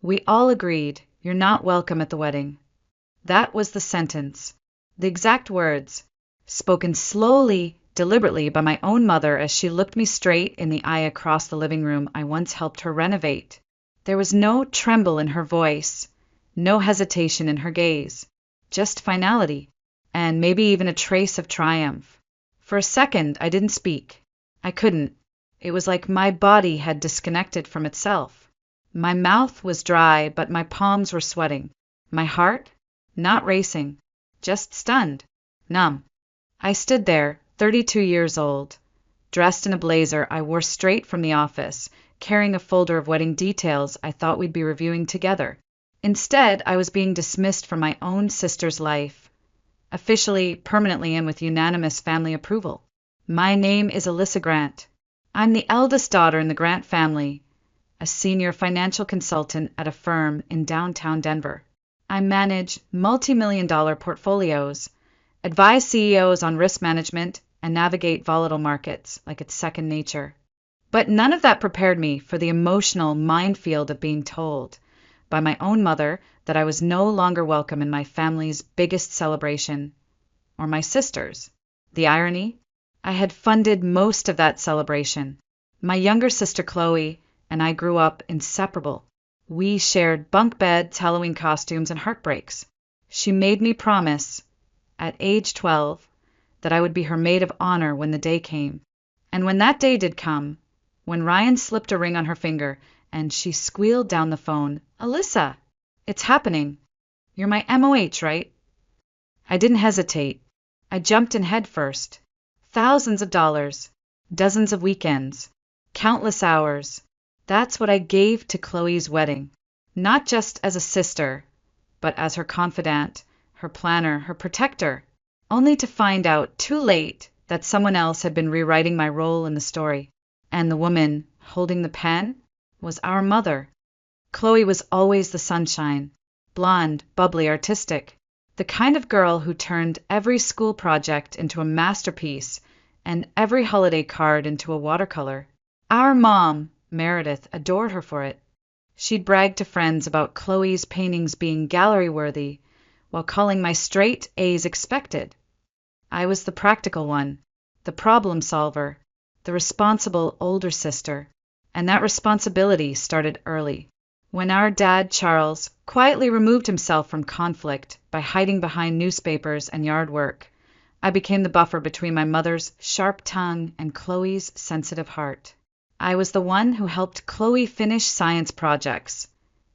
We all agreed, "You're not welcome at the wedding." That was the sentence. The exact words, spoken slowly, deliberately by my own mother as she looked me straight in the eye across the living room I once helped her renovate. There was no tremble in her voice, no hesitation in her gaze, just finality, and maybe even a trace of triumph. For a second, I didn't speak. I couldn't. It was like my body had disconnected from itself. My mouth was dry, but my palms were sweating. My heart? Not racing, just stunned, numb. I stood there, 32 years old, dressed in a blazer I wore straight from the office, carrying a folder of wedding details I thought we'd be reviewing together. Instead, I was being dismissed from my own sister's life, officially, permanently, and with unanimous family approval. My name is Alyssa Grant. I'm the eldest daughter in the Grant family, a senior financial consultant at a firm in downtown Denver. I manage multi-million-dollar portfolios, advise CEOs on risk management, and navigate volatile markets like it's second nature. But none of that prepared me for the emotional minefield of being told by my own mother that I was no longer welcome in my family's biggest celebration, or my sister's. The irony? I had funded most of that celebration. My younger sister Chloe and I grew up inseparable. We shared bunk beds, Halloween costumes, and heartbreaks. She made me promise, at age 12, that I would be her maid of honor when the day came. And when that day did come, when Ryan slipped a ring on her finger and she squealed down the phone, "Alyssa, it's happening. You're my MOH, right?" I didn't hesitate. I jumped in head first. Thousands of dollars, dozens of weekends, countless hours. That's what I gave to Chloe's wedding, not just as a sister, but as her confidant, her planner, her protector, only to find out too late that someone else had been rewriting my role in the story. And the woman holding the pen was our mother. Chloe was always the sunshine, blonde, bubbly, artistic, the kind of girl who turned every school project into a masterpiece and every holiday card into a watercolor. Our mom, Meredith, adored her for it. She'd brag to friends about Chloe's paintings being gallery-worthy, while calling my straight A's expected. I was the practical one, the problem solver, the responsible older sister, and that responsibility started early. When our dad, Charles, quietly removed himself from conflict by hiding behind newspapers and yard work, I became the buffer between my mother's sharp tongue and Chloe's sensitive heart. I was the one who helped Chloe finish science projects,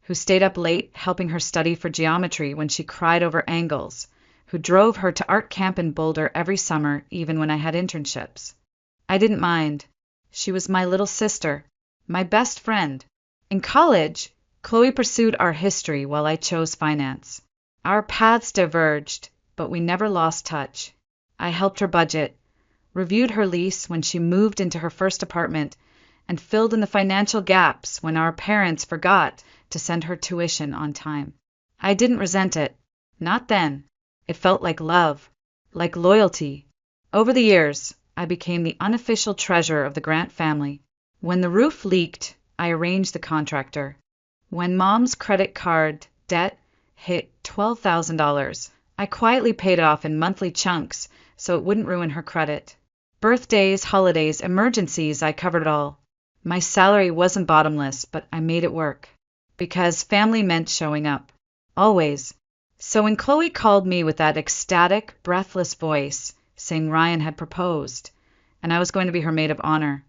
who stayed up late helping her study for geometry when she cried over angles, who drove her to art camp in Boulder every summer even when I had internships. I didn't mind. She was my little sister, my best friend. In college, Chloe pursued art history while I chose finance. Our paths diverged, but we never lost touch. I helped her budget, reviewed her lease when she moved into her first apartment, and filled in the financial gaps when our parents forgot to send her tuition on time. I didn't resent it. Not then. It felt like love, like loyalty. Over the years, I became the unofficial treasurer of the Grant family. When the roof leaked, I arranged the contractor. When Mom's credit card debt hit $12,000, I quietly paid it off in monthly chunks so it wouldn't ruin her credit. Birthdays, holidays, emergencies, I covered it all. My salary wasn't bottomless, but I made it work. Because family meant showing up. Always. So when Chloe called me with that ecstatic, breathless voice, saying Ryan had proposed, and I was going to be her maid of honor,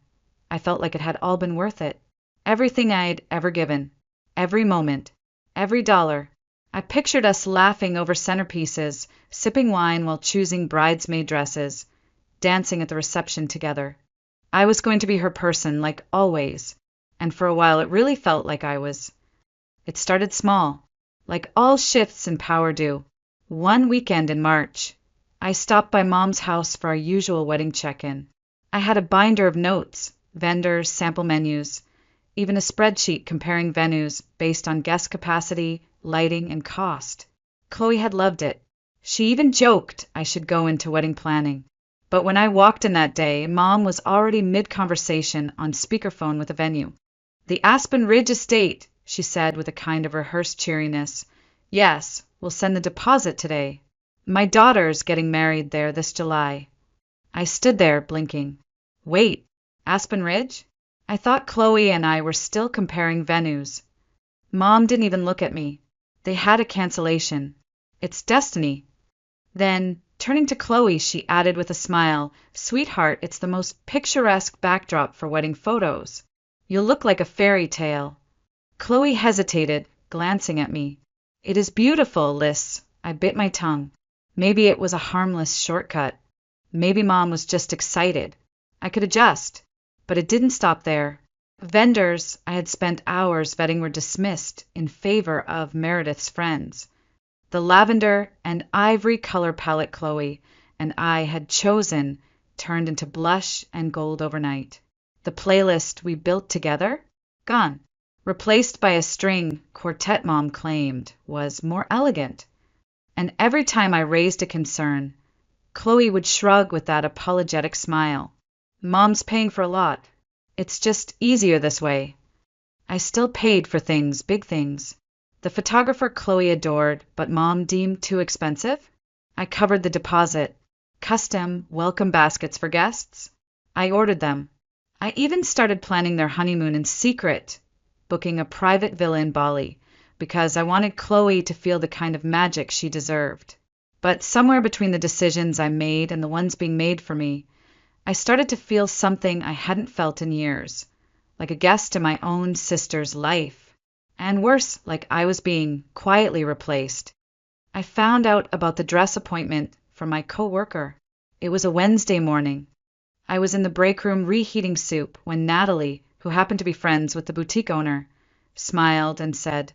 I felt like it had all been worth it. Everything I'd ever given. Every moment. Every dollar. I pictured us laughing over centerpieces, sipping wine while choosing bridesmaid dresses, dancing at the reception together. I was going to be her person, like always, and for a while it really felt like I was. It started small, like all shifts in power do. One weekend in March, I stopped by Mom's house for our usual wedding check-in. I had a binder of notes, vendors, sample menus, even a spreadsheet comparing venues based on guest capacity, lighting, and cost. Chloe had loved it. She even joked I should go into wedding planning. But when I walked in that day, Mom was already mid-conversation on speakerphone with the venue. The Aspen Ridge Estate, she said with a kind of rehearsed cheeriness. Yes, we'll send the deposit today. My daughter's getting married there this July. I stood there, blinking. Wait, Aspen Ridge? I thought Chloe and I were still comparing venues. Mom didn't even look at me. They had a cancellation. It's destiny. Then, turning to Chloe, she added with a smile, Sweetheart, it's the most picturesque backdrop for wedding photos. You'll look like a fairy tale. Chloe hesitated, glancing at me. It is beautiful, Liz. I bit my tongue. Maybe it was a harmless shortcut. Maybe Mom was just excited. I could adjust. But it didn't stop there. Vendors I had spent hours vetting were dismissed in favor of Meredith's friends. The lavender and ivory color palette Chloe and I had chosen turned into blush and gold overnight. The playlist we built together? Gone. Replaced by a string quartet Mom claimed was more elegant. And every time I raised a concern, Chloe would shrug with that apologetic smile. Mom's paying for a lot. It's just easier this way. I still paid for things, big things. The photographer Chloe adored, but Mom deemed too expensive. I covered the deposit. Custom welcome baskets for guests. I ordered them. I even started planning their honeymoon in secret, booking a private villa in Bali, because I wanted Chloe to feel the kind of magic she deserved. But somewhere between the decisions I made and the ones being made for me, I started to feel something I hadn't felt in years, like a guest in my own sister's life, and worse, like I was being quietly replaced. I found out about the dress appointment from my co-worker. It was a Wednesday morning. I was in the break room reheating soup when Natalie, who happened to be friends with the boutique owner, smiled and said,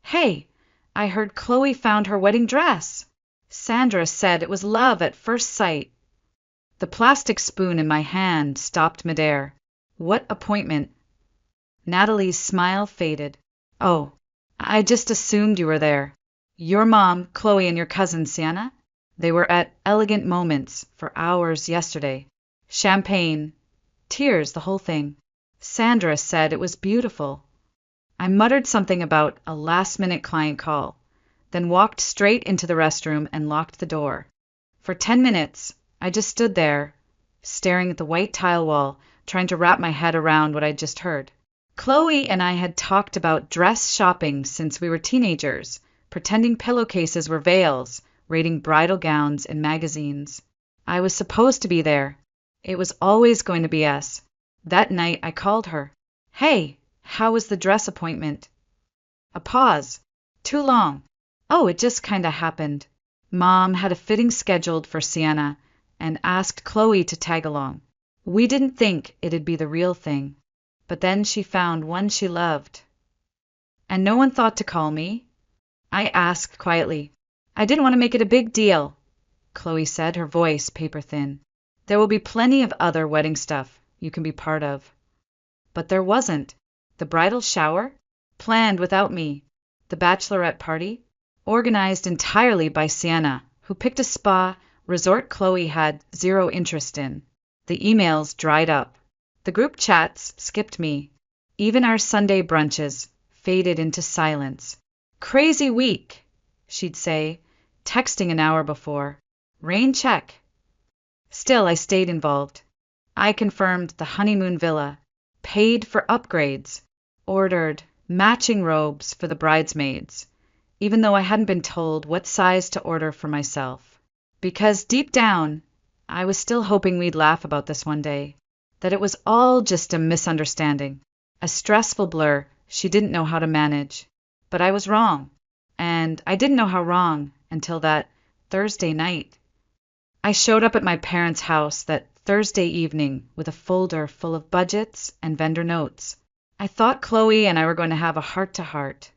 Hey, I heard Chloe found her wedding dress. Sandra said it was love at first sight. The plastic spoon in my hand stopped midair. What appointment? Natalie's smile faded. Oh, I just assumed you were there. Your mom, Chloe, and your cousin, Sienna? They were at Elegant Moments for hours yesterday. Champagne, tears, the whole thing. Sandra said it was beautiful. I muttered something about a last-minute client call, then walked straight into the restroom and locked the door. For 10 minutes, I just stood there, staring at the white tile wall, trying to wrap my head around what I'd just heard. Chloe and I had talked about dress shopping since we were teenagers, pretending pillowcases were veils, rating bridal gowns in magazines. I was supposed to be there. It was always going to be us. That night I called her. Hey, how was the dress appointment? A pause. Too long. Oh, it just kinda happened. Mom had a fitting scheduled for Sienna and asked Chloe to tag along. We didn't think it'd be the real thing, but then she found one she loved. And no one thought to call me? I asked quietly. I didn't want to make it a big deal, Chloe said, her voice paper-thin. There will be plenty of other wedding stuff you can be part of. But there wasn't. The bridal shower? Planned without me. The bachelorette party? Organized entirely by Sienna, who picked a spa resort Chloe had zero interest in. The emails dried up. The group chats skipped me. Even our Sunday brunches faded into silence. Crazy week, she'd say, texting an hour before. Rain check. Still, I stayed involved. I confirmed the honeymoon villa, paid for upgrades, ordered matching robes for the bridesmaids, even though I hadn't been told what size to order for myself. Because deep down, I was still hoping we'd laugh about this one day, that it was all just a misunderstanding, a stressful blur she didn't know how to manage. But I was wrong, and I didn't know how wrong until that Thursday night. I showed up at my parents' house that Thursday evening with a folder full of budgets and vendor notes. I thought Chloe and I were going to have a heart-to-heart,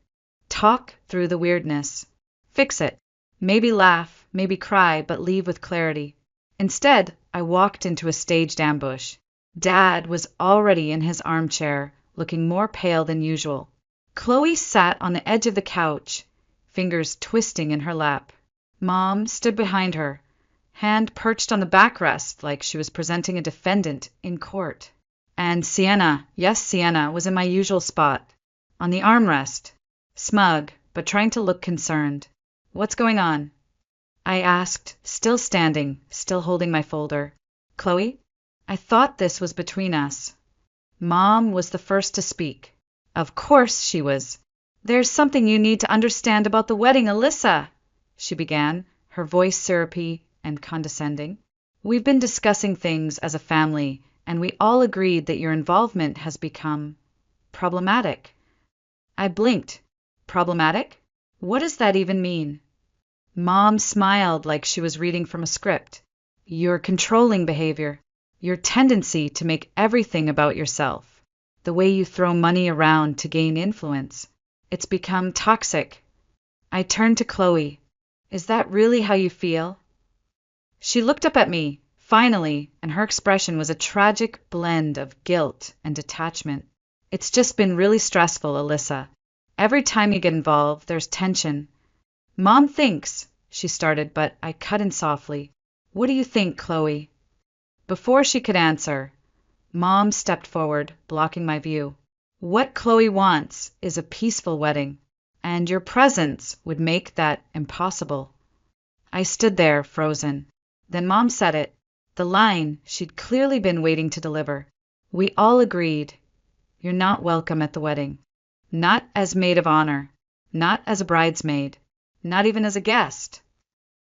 talk through the weirdness, fix it, maybe laugh, maybe cry, but leave with clarity. Instead, I walked into a staged ambush. Dad was already in his armchair, looking more pale than usual. Chloe sat on the edge of the couch, fingers twisting in her lap. Mom stood behind her, hand perched on the backrest like she was presenting a defendant in court. And Sienna, yes, Sienna, was in my usual spot, on the armrest, smug, but trying to look concerned. What's going on? I asked, still standing, still holding my folder. Chloe? I thought this was between us. Mom was the first to speak. Of course she was. There's something you need to understand about the wedding, Alyssa, she began, her voice syrupy and condescending. We've been discussing things as a family, and we all agreed that your involvement has become problematic. I blinked. Problematic? What does that even mean? Mom smiled like she was reading from a script. Your controlling behavior, your tendency to make everything about yourself, the way you throw money around to gain influence. It's become toxic. I turned to Chloe. Is that really how you feel? She looked up at me, finally, and her expression was a tragic blend of guilt and detachment. It's just been really stressful, Alyssa. Every time you get involved, there's tension. Mom thinks, she started, but I cut in softly. What do you think, Chloe? Before she could answer, Mom stepped forward, blocking my view. What Chloe wants is a peaceful wedding, and your presence would make that impossible. I stood there, frozen. Then Mom said it, the line she'd clearly been waiting to deliver. We all agreed. You're not welcome at the wedding. Not as maid of honor, not as a bridesmaid, not even as a guest.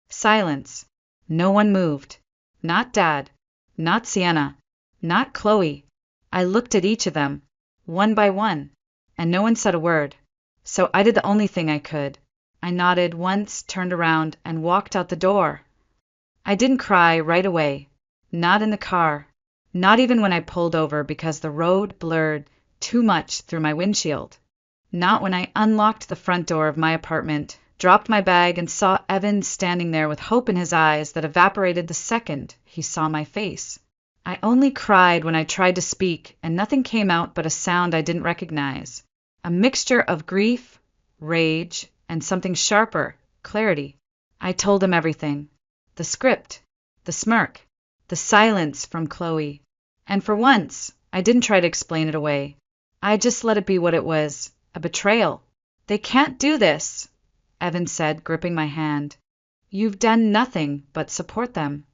Silence. No one moved. Not Dad, not Sienna, not Chloe. I looked at each of them, one by one, and no one said a word. So I did the only thing I could. I nodded once, turned around, and walked out the door. I didn't cry right away. Not in the car. Not even when I pulled over because the road blurred too much through my windshield. Not when I unlocked the front door of my apartment, dropped my bag, and saw Evan standing there with hope in his eyes that evaporated the second he saw my face. I only cried when I tried to speak, and nothing came out but a sound I didn't recognize. A mixture of grief, rage, and something sharper, clarity. I told him everything. The script, the smirk, the silence from Chloe. And for once, I didn't try to explain it away. I just let it be what it was, a betrayal. They can't do this, Evan said, gripping my hand. You've done nothing but support them.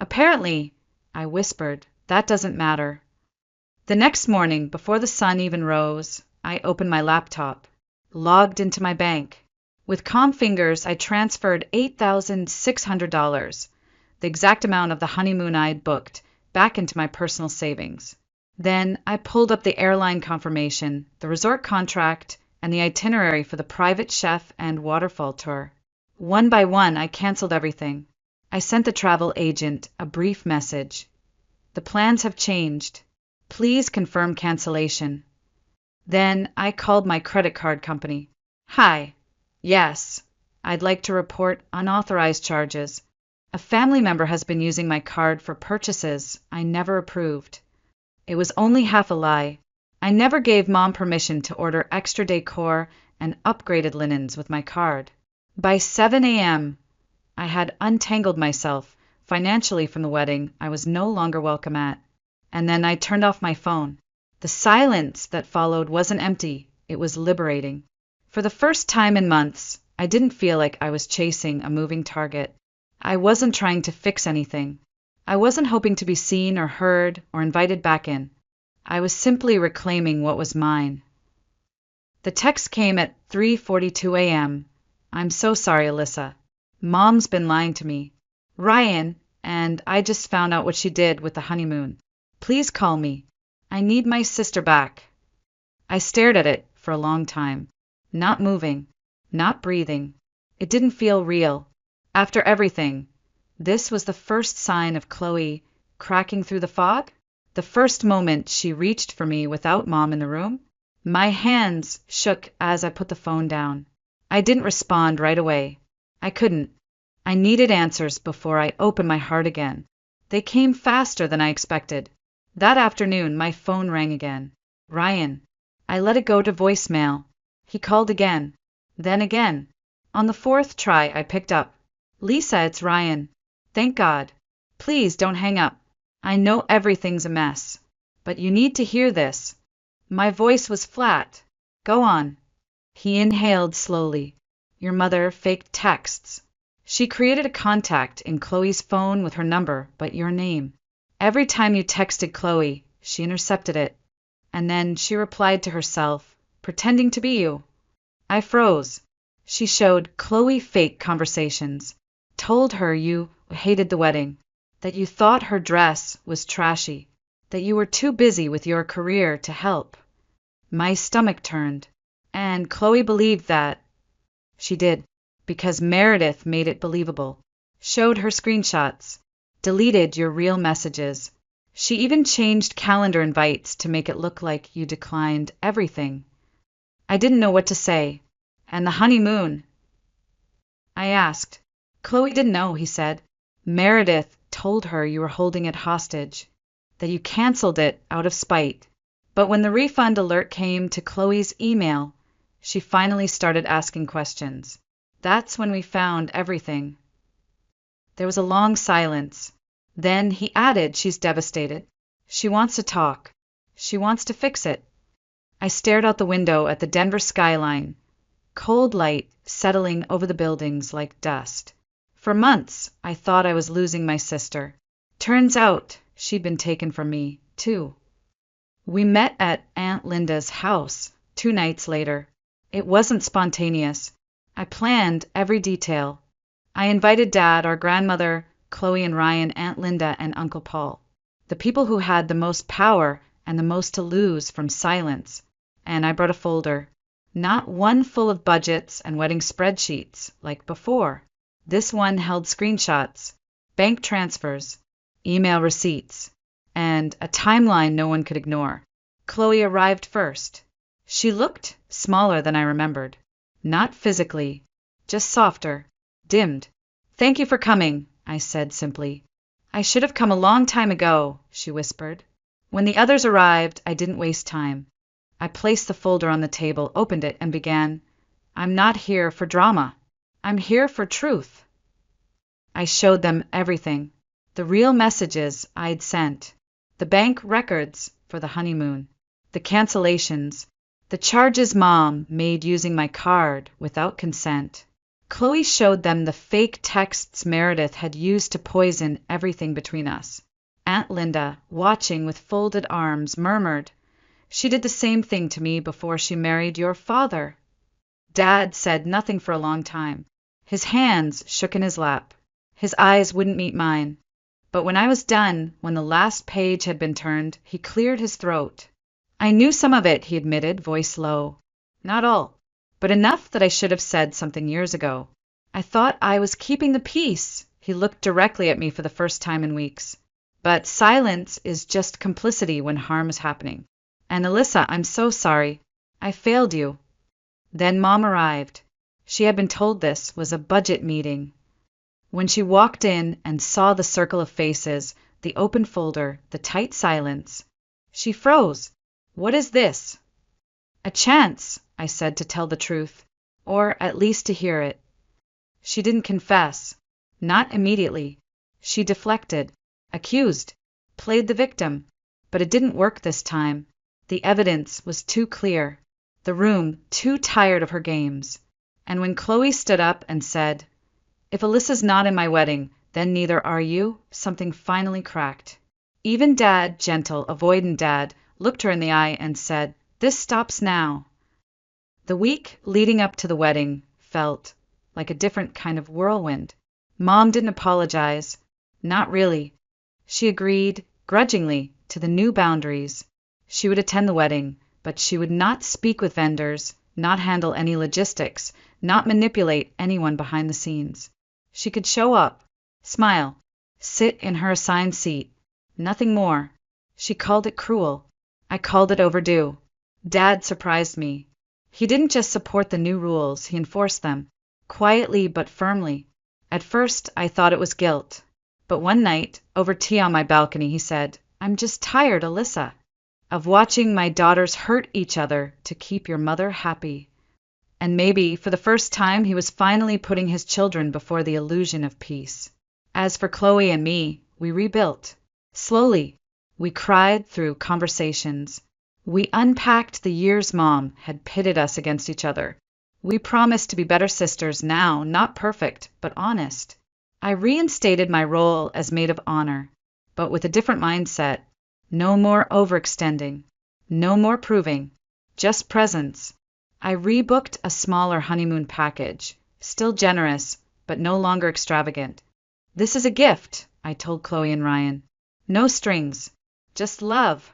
Apparently, I whispered, that doesn't matter. The next morning, before the sun even rose, I opened my laptop, logged into my bank. With calm fingers, I transferred $8,600, the exact amount of the honeymoon I had booked, back into my personal savings. Then I pulled up the airline confirmation, the resort contract, and the itinerary for the private chef and waterfall tour. One by one, I canceled everything. I sent the travel agent a brief message. The plans have changed. Please confirm cancellation. Then I called my credit card company. Hi. Yes. I'd like to report unauthorized charges. A family member has been using my card for purchases I never approved. It was only half a lie. I never gave Mom permission to order extra decor and upgraded linens with my card. By 7 a.m., I had untangled myself financially from the wedding I was no longer welcome at. And then I turned off my phone. The silence that followed wasn't empty, it was liberating. For the first time in months, I didn't feel like I was chasing a moving target. I wasn't trying to fix anything. I wasn't hoping to be seen or heard or invited back in. I was simply reclaiming what was mine. The text came at 3:42 a.m. I'm so sorry, Alyssa. Mom's been lying to me. Ryan, and I just found out what she did with the honeymoon. Please call me. I need my sister back. I stared at it for a long time, not moving, not breathing. It didn't feel real. After everything, this was the first sign of Chloe cracking through the fog? The first moment she reached for me without Mom in the room? My hands shook as I put the phone down. I didn't respond right away. I couldn't. I needed answers before I opened my heart again. They came faster than I expected. That afternoon, my phone rang again. Ryan. I let it go to voicemail. He called again. Then again. On the fourth try, I picked up. Lisa, it's Ryan. Thank God. Please don't hang up. I know everything's a mess. But you need to hear this. My voice was flat. Go on. He inhaled slowly. Your mother faked texts. She created a contact in Chloe's phone with her number, but your name. Every time you texted Chloe, she intercepted it. And then she replied to herself, pretending to be you. I froze. She showed Chloe fake conversations, told her you hated the wedding, that you thought her dress was trashy, that you were too busy with your career to help. My stomach turned, and Chloe believed that. She did, because Meredith made it believable, showed her screenshots, deleted your real messages. She even changed calendar invites to make it look like you declined everything. I didn't know what to say. And the honeymoon? I asked. Chloe didn't know, he said. Meredith told her you were holding it hostage, that you canceled it out of spite. But when the refund alert came to Chloe's email, she finally started asking questions. That's when we found everything. There was a long silence. Then he added, she's devastated. She wants to talk. She wants to fix it. I stared out the window at the Denver skyline, cold light settling over the buildings like dust. For months, I thought I was losing my sister. Turns out, she'd been taken from me, too. We met at Aunt Linda's house 2 nights later. It wasn't spontaneous. I planned every detail. I invited Dad, our grandmother, Chloe and Ryan, Aunt Linda, and Uncle Paul, the people who had the most power and the most to lose from silence. And I brought a folder. Not one full of budgets and wedding spreadsheets like before. This one held screenshots, bank transfers, email receipts, and a timeline no one could ignore. Chloe arrived first. She looked smaller than I remembered. Not physically, just softer, dimmed. Thank you for coming, I said simply. I should have come a long time ago, she whispered. When the others arrived, I didn't waste time. I placed the folder on the table, opened it, and began. I'm not here for drama. I'm here for truth. I showed them everything. The real messages I'd sent. The bank records for the honeymoon. The cancellations. The charges Mom made using my card without consent. Chloe showed them the fake texts Meredith had used to poison everything between us. Aunt Linda, watching with folded arms, murmured, She did the same thing to me before she married your father. Dad said nothing for a long time. His hands shook in his lap. His eyes wouldn't meet mine. But when I was done, when the last page had been turned, he cleared his throat. I knew some of it, he admitted, voice low. Not all, but enough that I should have said something years ago. I thought I was keeping the peace. He looked directly at me for the first time in weeks. But silence is just complicity when harm is happening. And Alyssa, I'm so sorry. I failed you. Then Mom arrived. She had been told this was a budget meeting. When she walked in and saw the circle of faces, the open folder, the tight silence, she froze. What is this? A chance, I said, to tell the truth, or at least to hear it. She didn't confess. Not immediately. She deflected, accused, played the victim. But it didn't work this time. The evidence was too clear. The room too tired of her games. And when Chloe stood up and said, If Alyssa's not in my wedding, then neither are you, something finally cracked. Even Dad, gentle, avoidant Dad, looked her in the eye and said, This stops now. The week leading up to the wedding felt like a different kind of whirlwind. Mom didn't apologize. Not really. She agreed, grudgingly, to the new boundaries. She would attend the wedding, but she would not speak with vendors, not handle any logistics, not manipulate anyone behind the scenes. She could show up, smile, sit in her assigned seat. Nothing more. She called it cruel. I called it overdue. Dad surprised me. He didn't just support the new rules, he enforced them, quietly but firmly. At first, I thought it was guilt. But one night, over tea on my balcony, he said, I'm just tired, Alyssa, of watching my daughters hurt each other to keep your mother happy. And maybe, for the first time, he was finally putting his children before the illusion of peace. As for Chloe and me, we rebuilt. Slowly. We cried through conversations. We unpacked the years Mom had pitted us against each other. We promised to be better sisters now, not perfect, but honest. I reinstated my role as maid of honor, but with a different mindset. No more overextending. No more proving. Just presence. I rebooked a smaller honeymoon package, still generous, but no longer extravagant. This is a gift, I told Chloe and Ryan. No strings, just love.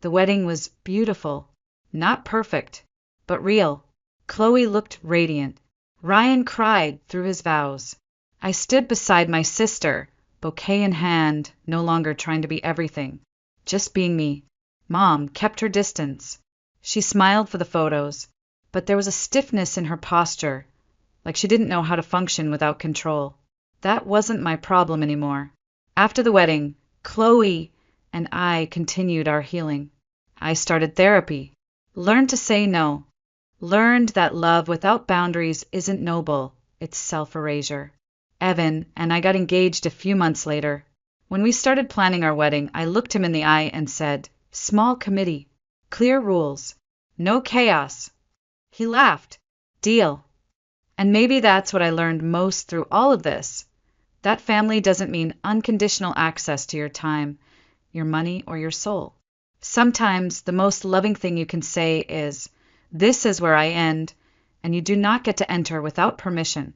The wedding was beautiful, not perfect, but real. Chloe looked radiant. Ryan cried through his vows. I stood beside my sister, bouquet in hand, no longer trying to be everything, just being me. Mom kept her distance. She smiled for the photos, but there was a stiffness in her posture, like she didn't know how to function without control. That wasn't my problem anymore. After the wedding, Chloe and I continued our healing. I started therapy, learned to say no, learned that love without boundaries isn't noble, it's self-erasure. Evan and I got engaged a few months later. When we started planning our wedding, I looked him in the eye and said, "Small committee, clear rules, no chaos." He laughed. Deal. And maybe that's what I learned most through all of this. That family doesn't mean unconditional access to your time, your money, or your soul. Sometimes the most loving thing you can say is, "This is where I end, and you do not get to enter without permission."